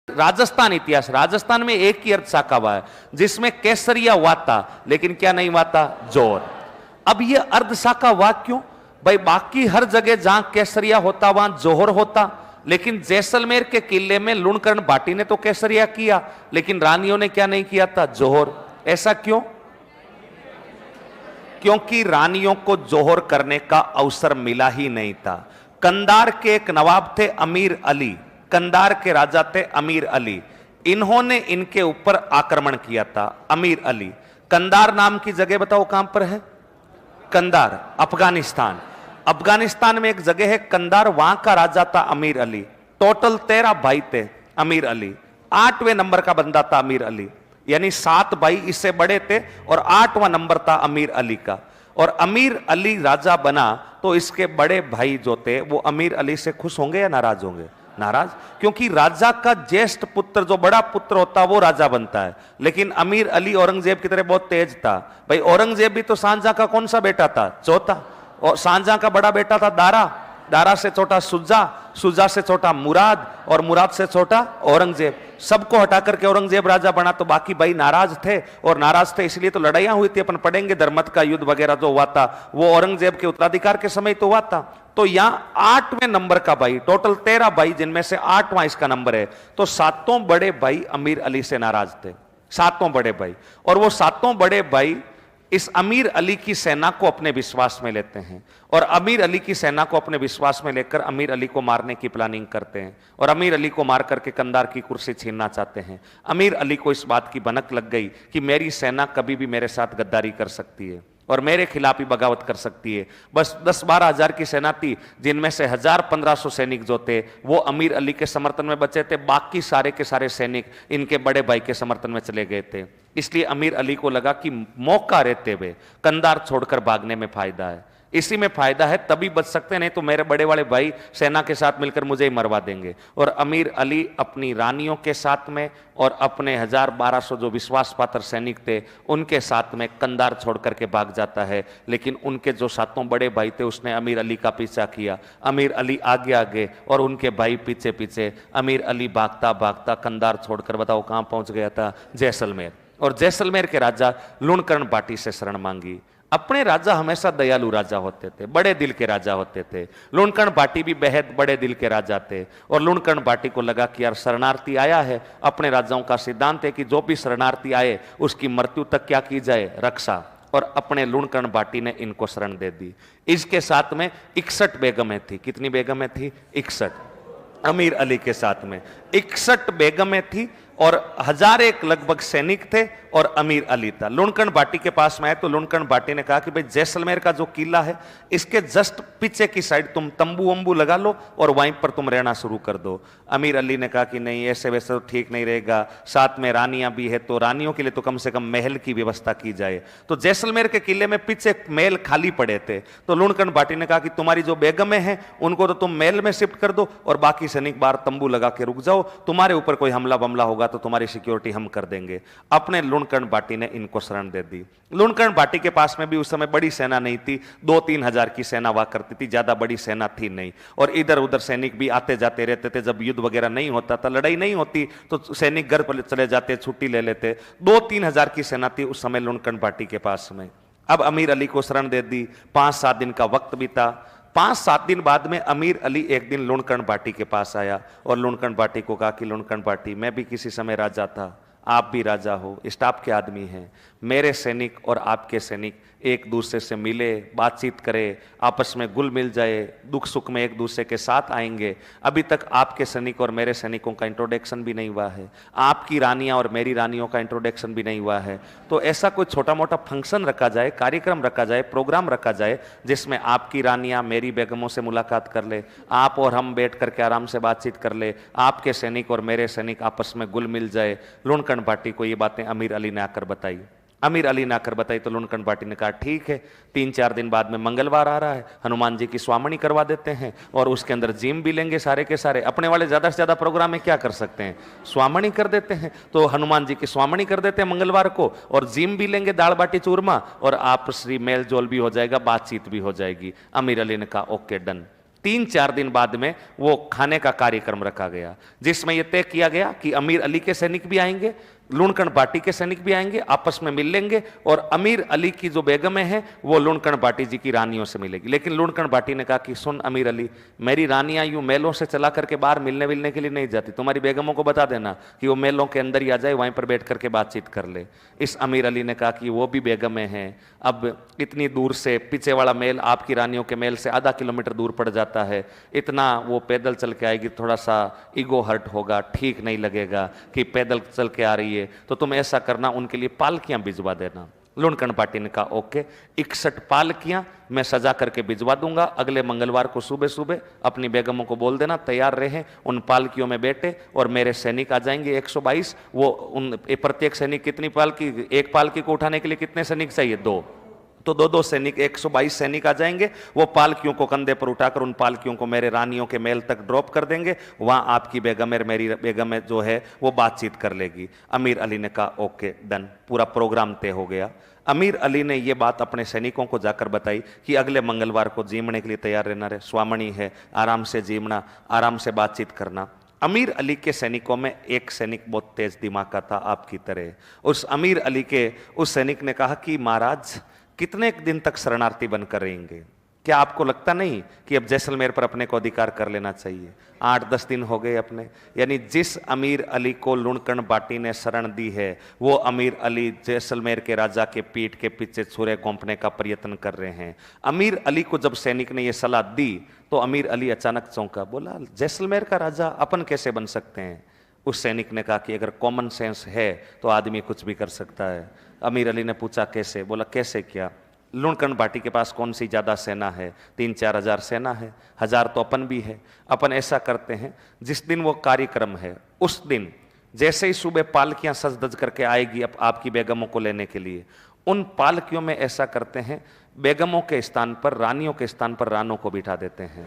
राजस्थान इतिहास, राजस्थान में एक ही अर्थ शाखा हुआ है जिसमें केसरिया हुआ था, लेकिन क्या नहीं हुआ था? जोर। अब ये अर्ध शाखा हुआ क्यों भाई? बाकी हर जगह जहां केसरिया होता वहां जोहर होता, लेकिन जैसलमेर के किले में लुणकरण भाटी ने तो केसरिया किया, लेकिन रानियों ने क्या नहीं किया था? जोहर। ऐसा क्यों? क्योंकि रानियों को जोहर करने का अवसर मिला ही नहीं था। कंधार के एक नवाब थे अमीर अली, कंधार के राजा थे अमीर अली, इन्होंने इनके ऊपर आक्रमण किया था। अमीर अली, कंधार नाम की जगह बताओ कहां पर है? कंधार, अफगानिस्तान। अफगानिस्तान में एक जगह है कंधार, वहां का राजा था अमीर अली। टोटल 13 भाई थे अमीर अली, 8वें नंबर का बंदा था अमीर अली, यानी 7 भाई इससे बड़े थे और 8वां नंबर था अमीर अली का। और अमीर अली राजा बना तो इसके बड़े भाई जो थे वो अमीर अली से खुश होंगे या नाराज होंगे? नाराज, क्योंकि राजा का ज्येष्ठ पुत्र जो बड़ा पुत्र होता वो राजा बनता है। लेकिन अमीर अली औरंगजेब की तरह बहुत तेज था भाई। औरंगजेब भी तो शाहजहां का कौन सा बेटा था? चौथा। और शाहजहां का बड़ा बेटा था दारा, दारा से छोटा सुजा, सुजा से छोटा मुराद, और मुराद से छोटा औरंगजेब। सबको हटा करके औरंगजेब राजा बना, तो बाकी भाई नाराज थे, और नाराज थे इसलिए तो लड़ाइयां हुई थी। अपन पढ़ेंगे धर्मत का युद्ध वगैरह जो हुआ था वो औरंगजेब के उत्तराधिकार के समय तो हुआ था। तो यहां 8वें नंबर का भाई, टोटल 13 भाई जिनमें से 8वां इसका नंबर है, तो 7 बड़े भाई अमीर अली से नाराज थे, 7 बड़े भाई। और वो 7 बड़े भाई इस अमीर अली की सेना को अपने विश्वास में लेते हैं, और अमीर अली की सेना को अपने विश्वास में लेकर अमीर अली को मारने की प्लानिंग करते हैं, और अमीर अली को मार करके कंधार की कुर्सी छीनना चाहते हैं। अमीर अली को इस बात की भनक लग गई कि मेरी सेना कभी भी मेरे साथ गद्दारी कर सकती है और मेरे खिलाफ ही बगावत कर सकती है। बस 10-12 हजार की सेना थी, जिनमें से 1000-1500 सैनिक जो थे वो अमीर अली के समर्थन में बचे थे, बाकी सारे के सारे सैनिक इनके बड़े भाई के समर्थन में चले गए थे। इसलिए अमीर अली को लगा कि मौका रहते हुए कंधार छोड़कर भागने में फायदा है, इसी में फायदा है, तभी बच सकते, नहीं तो मेरे बड़े वाले भाई सेना के साथ मिलकर मुझे ही मरवा देंगे। और अमीर अली अपनी रानियों के साथ में और अपने 1000-1200 जो विश्वास पात्र सैनिक थे उनके साथ में कंधार छोड़ करके भाग जाता है। लेकिन उनके जो 7 बड़े भाई थे उसने अमीर अली का पीछा किया, अमीर अली आगे आगे और उनके भाई पीछे पीछे। अमीर अली भागता भागता कंधार छोड़कर बताओ कहां पहुंच गया था? जैसलमेर। और जैसलमेर के राजा लुणकरण भाटी से शरण मांगी। अपने राजा हमेशा दयालु राजा होते थे, बड़े दिल के राजा होते थे। लुणकरण भाटी भी बेहद बड़े दिल के राजा थे, और लुणकरण भाटी को लगा कि यार शरणार्थी आया है, अपने राजाओं का सिद्धांत है कि जो भी शरणार्थी आए उसकी मृत्यु तक क्या की जाए? रक्षा। और अपने लुणकरण भाटी ने इनको शरण दे दी। इसके साथ में 61 बेगमें थी। कितनी बेगमें थी? 61। अमीर अली के साथ में 61 बेगमें थी और 1001 लगभग सैनिक थे, और अमीर अली था। लुणकरण भाटी के पास में आए तो लुणकरण भाटी ने कहा कि भाई जैसलमेर का जो किला है इसके जस्ट पीछे की साइड तुम तंबू वंबू लगा लो और वहीं पर तुम रहना शुरू कर दो। अमीर अली ने कहा कि नहीं, ऐसे वैसे तो ठीक नहीं रहेगा, साथ में रानियां भी है, तो रानियों के लिए तो कम से कम महल की व्यवस्था की जाए। तो जैसलमेर के किले में पीछे महल खाली पड़े थे, तो लुणकरण भाटी ने कहा कि तुम्हारी जो बेगमें हैं उनको तो तुम महल में शिफ्ट कर दो और बाकी सैनिक बाहर तंबू लगा के रुक जाओ, तुम्हारे ऊपर कोई हमला बमला होगा तो तुम्हारी सिक्योरिटी हम कर देंगे। अपने लुणकरण भाटी ने इनको शरण दे दी। लुणकरण भाटी के पास में भी उस समय बड़ी सेना नहीं थी, 2-3 हजार की सेना हुआ करती थी, ज्यादा बड़ी सेना थी नहीं। और इधर उधर सैनिक भी आते जाते रहते थे, जब युद्ध वगैरह नहीं होता था, लड़ाई नहीं होती तो सैनिक घर पर चले जाते, छुट्टी ले लेते। 2-3 हजार की सेना थी उस समय लुणकरण भाटी के पास में। अब अमीर अली को शरण दे दी। 5-7 दिन का वक्त बीता। 5-7 दिन बाद में अमीर अली एक दिन लुणकरण भाटी के पास आया और लुणकरण भाटी को कहा कि लुणकरण भाटी, मैं भी किसी समय राजा था, आप भी राजा हो, स्टाफ के आदमी हैं, मेरे सैनिक और आपके सैनिक एक दूसरे से मिले, बातचीत करें, आपस में घुल मिल जाए, दुख सुख में एक दूसरे के साथ आएंगे। अभी तक आपके सैनिक और मेरे सैनिकों का इंट्रोडक्शन भी नहीं हुआ है, आपकी रानियां और मेरी रानियों का इंट्रोडक्शन भी नहीं हुआ है। तो ऐसा कोई छोटा मोटा फंक्शन रखा जाए, कार्यक्रम रखा जाए, प्रोग्राम रखा जाए, जिसमें आपकी रानियां मेरी बेगमों से मुलाकात कर ले, आप और हम बैठ करके आराम से बातचीत कर ले, आपके सैनिक और मेरे सैनिक आपस में घुल मिल जाए। लुणकरण भाटी को ये बातें अमीर अली ने आकर बताई। अमीर अली ने आकर बताई तो लुणकरण भाटी ने कहा ठीक है, 3-4 दिन बाद में मंगलवार आ रहा है, हनुमान जी की स्वामणी करवा देते हैं और उसके अंदर जिम भी लेंगे सारे के सारे। अपने वाले ज्यादा से ज्यादा प्रोग्राम में क्या कर सकते हैं? स्वामणी कर देते हैं। तो हनुमान जी की स्वामणी कर देते हैं मंगलवार को, और जिम भी लेंगे, दाल बाटी चूरमा, और आपसी मेल जोल भी हो जाएगा, बातचीत भी हो जाएगी। अमीर अली ने कहा ओके डन। 3-4 दिन बाद में वो खाने का कार्यक्रम रखा गया, जिसमें यह तय किया गया कि अमीर अली के सैनिक भी आएंगे, लुणकण बाटी के सैनिक भी आएंगे, आपस में मिल लेंगे और अमीर अली की जो बेगमें हैं वो लुणकण बाटी जी की रानियों से मिलेगी। लेकिन लुणकण बाटी ने कहा कि सुन अमीर अली, मेरी रानियां यूं मेलों से चला करके बाहर मिलने विलने के लिए नहीं जाती, तुम्हारी बेगमों को बता देना कि वो मेलों के अंदर ही आ जाए, वहीं पर बैठ करके बातचीत कर ले। इस अमीर अली ने कहा कि वो भी बेगमें हैं, अब इतनी दूर से पीछे वाला मेल आपकी रानियों के मेल से आधा किलोमीटर दूर पड़ जाता है, इतना वो पैदल चल के आएगी, थोड़ा सा ईगो हर्ट होगा, ठीक नहीं लगेगा कि पैदल चल के आ रही है, तो तुम ऐसा करना उनके लिए पालकियां भिजवा देना। लुणकण पाटी ने कहा ओके, 61 पालकियां मैं सजा करके भिजवा दूंगा, अगले मंगलवार को सुबह सुबह अपनी बेगमों को बोल देना तैयार रहे, उन पालकियों में बैठे और मेरे सैनिक आ जाएंगे 122। वो उन प्रत्येक सैनिक कितनी पालकी, एक पालकी को उठाने के लिए कितने सैनिक चाहिए? 2, तो 2-2 सैनिक, 122 सैनिक आ जाएंगे। वो पालकियों को कंधे पर उठाकर उन पालकियों को मेरे रानियों के महल तक ड्रॉप कर देंगे, वहां आपकी बेगम और मेरी बेगम जो है वो बातचीत कर लेगी। अमीर अली ने कहा ओके डन, पूरा प्रोग्राम तय हो गया। अमीर अली ने यह बात अपने सैनिकों को जाकर बताई कि अगले मंगलवार को जीमने के लिए तैयार रहना रे, स्वामणी है, आराम से जीमना, आराम से बातचीत करना। अमीर अली के सैनिकों में एक सैनिक बहुत तेज दिमाग का था आपकी तरह। उस अमीर अली के उस सैनिक ने कहा कि महाराज कितने दिन तक शरणार्थी बनकर रहेंगे? क्या आपको लगता नहीं कि अब जैसलमेर पर अपने को अधिकार कर लेना चाहिए? 8-10 दिन हो गए अपने, यानी जिस अमीर अली को लुणकण बाटी ने शरण दी है वो अमीर अली जैसलमेर के राजा के पीठ के पीछे छुरे घोंपने का प्रयत्न कर रहे हैं। अमीर अली को जब सैनिक ने यह सलाह दी तो अमीर अली अचानक चौंका, बोला जैसलमेर का राजा अपन कैसे बन सकते हैं? उस सैनिक ने कहा कि अगर कॉमन सेंस है तो आदमी कुछ भी कर सकता है। अमीर अली ने पूछा कैसे? बोला कैसे क्या, लुणकण बाटी के पास कौन सी ज्यादा सेना है? 3-4 हजार सेना है, 1000 तो अपन भी है। अपन ऐसा करते हैं, जिस दिन वो कार्यक्रम है उस दिन जैसे ही सुबह पालकियां सज धज करके आएगी आपकी बेगमों को लेने के लिए, उन पालकियों में ऐसा करते हैं, बेगमों के स्थान पर, रानियों के स्थान पर रानों को बिठा देते हैं।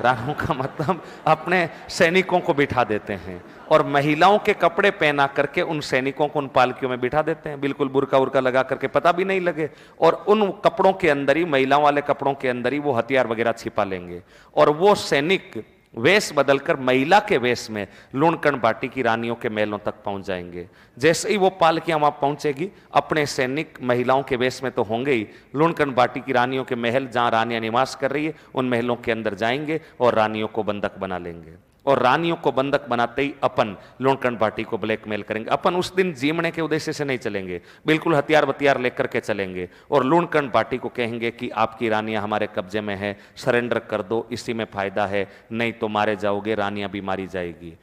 रानों का मतलब अपने सैनिकों को बिठा देते हैं और महिलाओं के कपड़े पहना करके उन सैनिकों को उन पालकियों में बिठा देते हैं, बिल्कुल बुरका उरका लगा करके, पता भी नहीं लगे। और उन कपड़ों के अंदर ही, महिलाओं वाले कपड़ों के अंदर ही वो हथियार वगैरह छिपा लेंगे और वो सैनिक वेश बदलकर महिला के वेश में लुणकण बाटी की रानियों के महलों तक पहुंच जाएंगे। जैसे ही वो पालकियां वहां पहुंचेगी, अपने सैनिक महिलाओं के वेश में तो होंगे ही, लुणकण बाटी की रानियों के महल जहां रानियां निवास कर रही है उन महलों के अंदर जाएंगे और रानियों को बंधक बना लेंगे। और रानियों को बंधक बनाते ही अपन लुणकण बाटी को ब्लैकमेल करेंगे। अपन उस दिन जीमने के उद्देश्य से नहीं चलेंगे, बिल्कुल हथियार बतियार लेकर के चलेंगे और लुणकण बाटी को कहेंगे कि आपकी रानियां हमारे कब्जे में है, सरेंडर कर दो, इसी में फायदा है, नहीं तो मारे जाओगे, रानियां भी मारी जाएगी।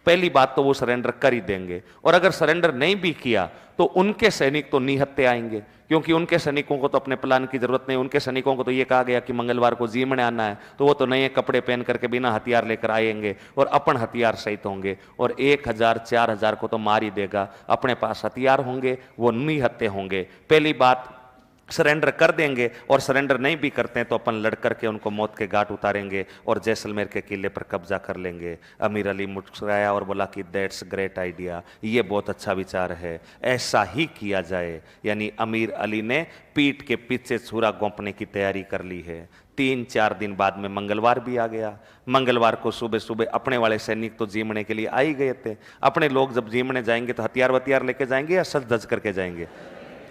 पहली बात तो वो सरेंडर कर ही देंगे और अगर सरेंडर नहीं भी किया तो उनके सैनिक तो निहत्थे आएंगे, क्योंकि उनके सैनिकों को तो अपने प्लान की जरूरत नहीं। उनके सैनिकों को तो ये कहा गया कि मंगलवार को जीमने आना है, तो वो तो नए कपड़े पहन करके बिना हथियार लेकर आएंगे और अपन हथियार सहित होंगे और 1000-4000 को तो मार ही देगा। अपने पास हथियार होंगे, वो निहत्थे होंगे। पहली बात सरेंडर कर देंगे और सरेंडर नहीं भी करते हैं तो अपन लड़ करके उनको मौत के घाट उतारेंगे और जैसलमेर के किले पर कब्जा कर लेंगे। अमीर अली मुस्कुराया और बोला कि दैट्स ग्रेट आइडिया, ये बहुत अच्छा विचार है, ऐसा ही किया जाए। यानी अमीर अली ने पीठ के पीछे छुरा घोंपने की तैयारी कर ली है। 3-4 दिन बाद में मंगलवार भी आ गया। मंगलवार को सुबह सुबह अपने वाले सैनिक तो जीमने के लिए आ ही गए थे। अपने लोग जब जीमने जाएंगे तो हथियार वथियार लेके जाएंगे या सज धज करके जाएंगे?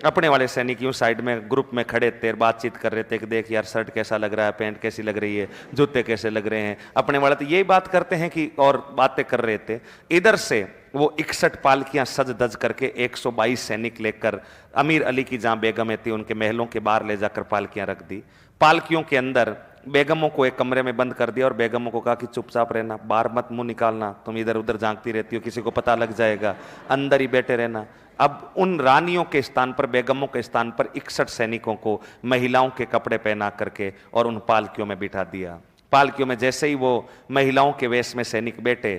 अपने वाले सैनिक यूं साइड में ग्रुप में खड़े थे, बातचीत कर रहे थे कि देख यार शर्ट कैसा लग रहा है, पैंट कैसी लग रही है, जूते कैसे लग रहे हैं। अपने वाले तो यही बात करते हैं कि, और बातें कर रहे थे। इधर से वो 61 पालकियां सज धज करके 122 सैनिक लेकर अमीर अली की जहां बेगमें थी उनके महलों के बाहर ले जाकर पालकियां रख दी। पालकियों के अंदर बेगमों को एक कमरे में बंद कर दिया और बेगमों को कहा कि चुपचाप रहना, बाहर मत मुंह निकालना, तुम इधर उधर झांकती रहती हो, किसी को पता लग जाएगा, अंदर ही बैठे रहना। अब उन रानियों के स्थान पर, बेगमों के स्थान पर 61 सैनिकों को महिलाओं के कपड़े पहना करके और उन पालकियों में बिठा दिया। पालकियों में जैसे ही वो महिलाओं के वेश में सैनिक बैठे,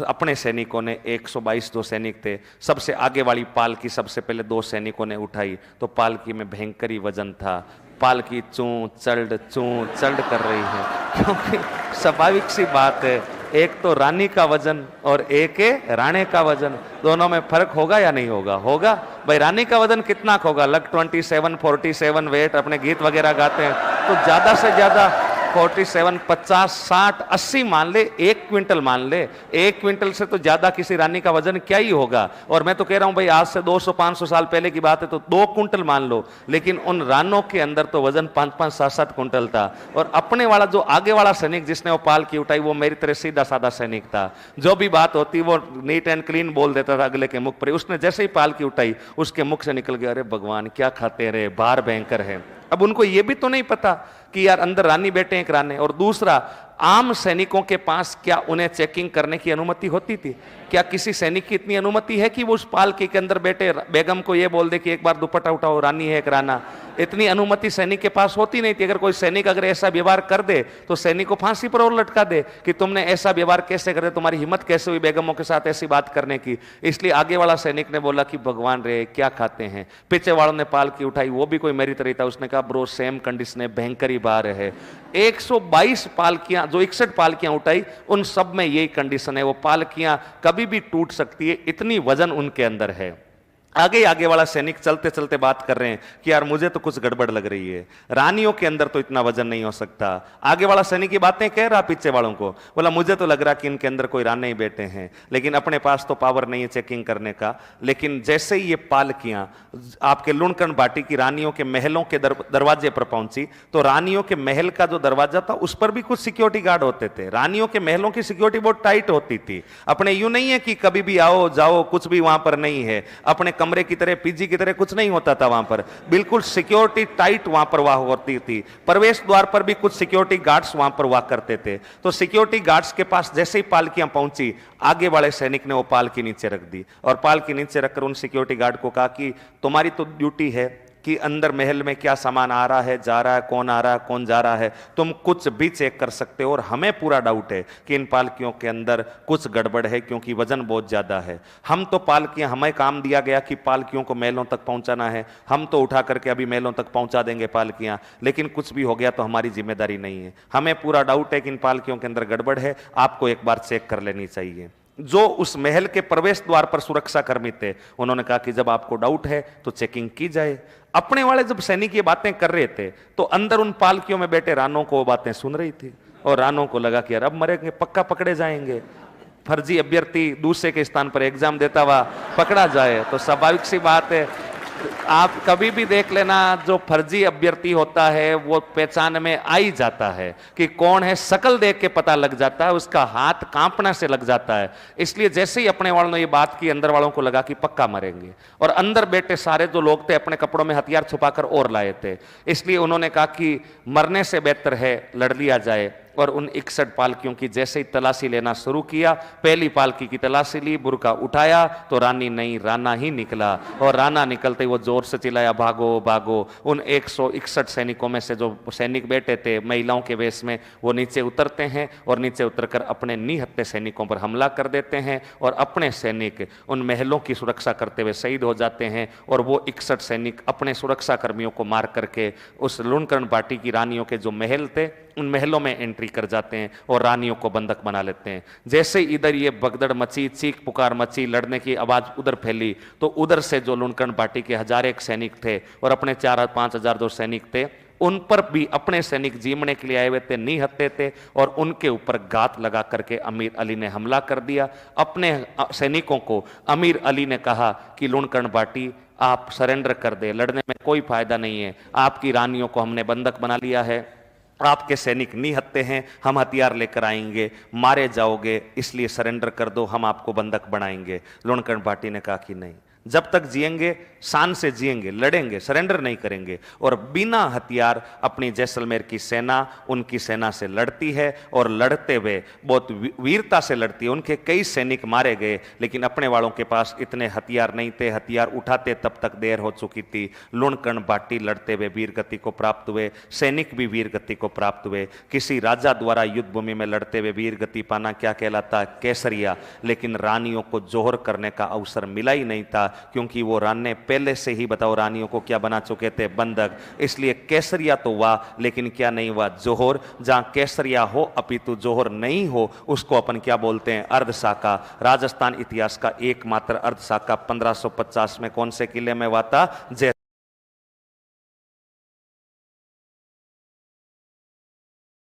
अपने सैनिकों ने 122 जो सैनिक थे, सबसे आगे वाली पालकी सबसे पहले 2 सैनिकों ने उठाई तो पालकी में भयंकर ही वजन था। पालकी चूं चल्ड कर रही है, क्योंकि स्वाभाविक सी बात है, एक तो रानी का वजन और एक है राणे का वजन, दोनों में फर्क होगा या नहीं होगा? होगा भाई। रानी का वजन कितना होगा? लग 27-47 वेट, अपने गीत वगैरह गाते हैं तो ज्यादा से ज्यादा 47, 50, 60, 80 मान ले, 1 क्विंटल मान ले। 1 क्विंटल से तो ज्यादा किसी रानी का वजन क्या ही होगा। और मैं तो कह रहा हूं भाई आज से 200-500 साल पहले की बात है तो 2 क्विंटल मान लो, लेकिन उन रानों के अंदर तो वजन 5-5, 7-7 क्विंटल था। और अपने वाला जो आगे वाला सैनिक जिसने वो पाल की उठाई, वो मेरी तरह सीधा साधा सैनिक था। जो भी बात होती वो नीट एंड क्लीन बोल देता था अगले के मुख पर। उसने जैसे ही पाल की उठाई उसके मुख से निकल गया, अरे भगवान क्या खाते रहे, बाहर भयंकर है। अब उनको ये भी तो नहीं पता कि यार अंदर रानी बैठे एक राने। और दूसरा, आम सैनिकों के पास क्या उन्हें चेकिंग करने की अनुमति होती थी? क्या किसी सैनिक की इतनी अनुमति है कि वो उस पालकी के अंदर बैठे बेगम को ये बोल दे कि एक बार दुपट्टा उठाओ, रानी है एक राना? इतनी अनुमति सैनिक के पास होती नहीं थी। अगर कोई सैनिक अगर ऐसा व्यवहार कर दे तो सैनिक को फांसी पर और लटका दे कि तुमने ऐसा व्यवहार कैसे कर दे, तुम्हारी हिम्मत कैसे हुई बेगमों के साथ ऐसी बात करने की। इसलिए आगे वाला सैनिक ने बोला कि भगवान रे क्या खाते हैं। पीछे वालों ने पालकी उठाई, वो भी कोई मेरी तरह था। उसने कहा ब्रो सेम कंडीशन है, भयंकर ही बार है। 122 पालकियां, जो 61 पालकियां उठाई, उन सब में यही कंडीशन है, वो पालकियां कभी भी टूट सकती है, इतनी वजन उनके अंदर है। आगे वाला सैनिक चलते चलते बात कर रहे हैं कि यार मुझे तो कुछ गड़बड़ लग रही है, रानियों के अंदर तो इतना वजन नहीं हो सकता। आगे वाला सैनिक की बातें कह रहा पीछे वालों को, बोला मुझे तो लग रहा कि इनके अंदर कोई राने ही बैठे हैं, लेकिन अपने पास तो पावर नहीं है चेकिंग करने का। लेकिन जैसे ही ये पालकियां आपके लुणकरण बाटी की रानियों के महलों के दरवाजे पर पहुंची, तो रानियों के महल का जो दरवाजा था उस पर भी कुछ सिक्योरिटी गार्ड होते थे। रानियों के महलों की सिक्योरिटी बहुत टाइट होती थी। अपने यूं नहीं है कि कभी भी आओ जाओ, कुछ भी वहां पर नहीं है। अपने कमरे की तरह, पीजी की तरह कुछ नहीं होता था वहां पर, बिल्कुल सिक्योरिटी टाइट वहां पर हुआ होती थी। प्रवेश द्वार पर भी कुछ सिक्योरिटी गार्ड्स वहां पर हुआ करते थे। तो सिक्योरिटी गार्ड्स के पास जैसे ही पालकियां पहुंची, आगे वाले सैनिक ने वो पालकी नीचे रख दी और पालकी नीचे रखकर उन सिक्योरिटी गार्ड को कहा कि तुम्हारी तो ड्यूटी है कि अंदर महल में क्या सामान आ रहा है, जा रहा है, कौन आ रहा है, कौन जा रहा है, तुम कुछ भी चेक कर सकते हो। और हमें पूरा डाउट है कि इन पालकियों के अंदर कुछ गड़बड़ है, क्योंकि वजन बहुत ज्यादा है। हम तो पालकियां, हमें काम दिया गया कि पालकियों को महलों तक पहुंचाना है, हम तो उठा करके अभी महलों तक पहुंचा देंगे पालकियां, लेकिन कुछ भी हो गया तो हमारी जिम्मेदारी नहीं है। हमें पूरा डाउट है कि इन पालकियों के अंदर गड़बड़ है, आपको एक बार चेक कर लेनी चाहिए। जो उस महल के प्रवेश द्वार पर सुरक्षा कर्मी थे, उन्होंने कहा कि जब आपको डाउट है तो चेकिंग की जाए। अपने वाले जब सैनिक ये बातें कर रहे थे तो अंदर उन पालकियों में बैठे रानों को वो बातें सुन रही थी, और रानों को लगा कि यार अब मरेंगे, पक्का पकड़े जाएंगे। फर्जी अभ्यर्थी दूसरे के स्थान पर एग्जाम देता हुआ पकड़ा जाए तो स्वाभाविक सी बात है, आप कभी भी देख लेना, जो फर्जी अभ्यर्थी होता है वो पहचान में आ ही जाता है कि कौन है। शकल देख के पता लग जाता है, उसका हाथ कांपना से लग जाता है। इसलिए जैसे ही अपने वालों ने ये बात की, अंदर वालों को लगा कि पक्का मरेंगे। और अंदर बैठे सारे जो लोग थे अपने कपड़ों में हथियार छुपाकर और लाए थे, इसलिए उन्होंने कहा कि मरने से बेहतर है लड़ लिया जाए। और उन 61 पालकियों की जैसे ही तलाशी लेना शुरू किया, पहली पालकी की तलाशी ली, बुरका उठाया तो रानी नहीं, राना ही निकला। और राना निकलते ही वो जोर से चिल्लाया भागो भागो। उन 161 सैनिकों में से जो सैनिक बैठे थे महिलाओं के वेश में, वो नीचे उतरते हैं और नीचे उतरकर अपने निहत्थे सैनिकों पर हमला कर देते हैं। और अपने सैनिक उन महलों की सुरक्षा करते हुए शहीद हो जाते हैं। और वो 61 सैनिक अपने सुरक्षा कर्मियों को मार करके उस लुणकरण बाटी की रानियों के जो महल थे उन महलों में एंट्री कर जाते हैं और रानियों को बंधक बना लेते हैं। जैसे इधर ये भगदड़ मची, चीख पुकार मची, लड़ने की आवाज उधर फैली, तो उधर से जो लुणकरण बाटी के 1001 सैनिक थे और अपने 4-5 हजार जो सैनिक थे, उन पर भी अपने सैनिक जीमने के लिए आए हुए थे, निहत्थे थे, और उनके ऊपर घात लगा करके अमीर अली ने हमला कर दिया। अपने सैनिकों को अमीर अली ने कहा कि लुणकरण बाटी आप सरेंडर कर दे, लड़ने में कोई फायदा नहीं है, आपकी रानियों को हमने बंधक बना लिया है, आपके सैनिक निहत्थे हैं, हम हथियार लेकर आएंगे, मारे जाओगे, इसलिए सरेंडर कर दो, हम आपको बंधक बनाएंगे। लुणकरण बाटी ने कहा कि नहीं, जब तक जिएंगे शान से जिएंगे, लड़ेंगे, सरेंडर नहीं करेंगे। और बिना हथियार अपनी जैसलमेर की सेना उनकी सेना से लड़ती है, और लड़ते हुए बहुत वीरता से लड़ती है। उनके कई सैनिक मारे गए, लेकिन अपने वालों के पास इतने हथियार नहीं थे, हथियार उठाते तब तक देर हो चुकी थी। लुणकरण बाटी लड़ते हुए वीर गति को प्राप्त हुए, सैनिक भी वीर गति को प्राप्त हुए। किसी राजा द्वारा युद्ध भूमि में लड़ते हुए वीर गति पाना क्या कहलाता है? केसरिया। लेकिन रानियों को जोहर करने का अवसर मिला ही नहीं था, क्योंकि वो रानी पहले से ही, बताओ, रानियों को क्या बना चुके थे? बंधक। इसलिए केसरिया तो हुआ, लेकिन क्या नहीं हुआ? जोहर। जहां केसरिया हो अपितु जोहर नहीं हो, उसको अपन क्या बोलते हैं? अर्धशाका। राजस्थान इतिहास का एकमात्र अर्धशाका 1550 में कौन से किले में हुआ था? जय